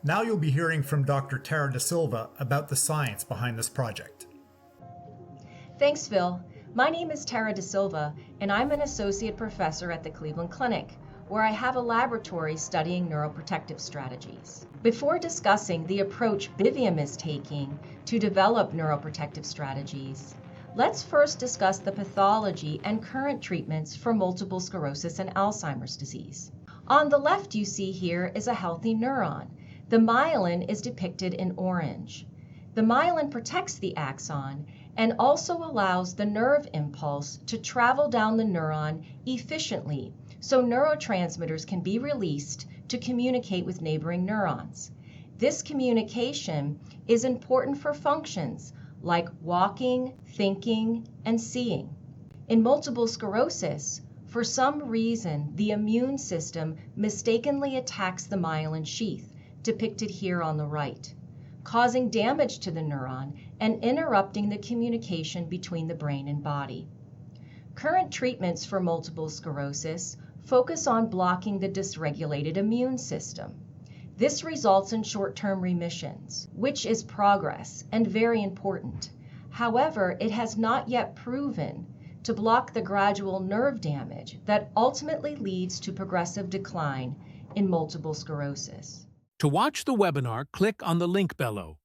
Now you'll be hearing from Dr. Tara Da Silva about the science behind this project. Thanks, Phil. My name is Tara Da Silva, and I'm an associate professor at the Cleveland Clinic, where I have a laboratory studying neuroprotective strategies. Before discussing the approach Bivium is taking to develop neuroprotective strategies, let's first discuss the pathology and current treatments for multiple sclerosis and Alzheimer's disease. On the left you see here is a healthy neuron. The myelin is depicted in orange. The myelin protects the axon and also allows the nerve impulse to travel down the neuron efficiently so neurotransmitters can be released to communicate with neighboring neurons. This communication is important for functions like walking, thinking, and seeing. In multiple sclerosis, for some reason, the immune system mistakenly attacks the myelin sheath, depicted here on the right, causing damage to the neuron and interrupting the communication between the brain and body. Current treatments for multiple sclerosis focus on blocking the dysregulated immune system. This results in short-term remissions, which is progress and very important. However, it has not yet proven to block the gradual nerve damage that ultimately leads to progressive decline in multiple sclerosis. To watch the webinar, click on the link below.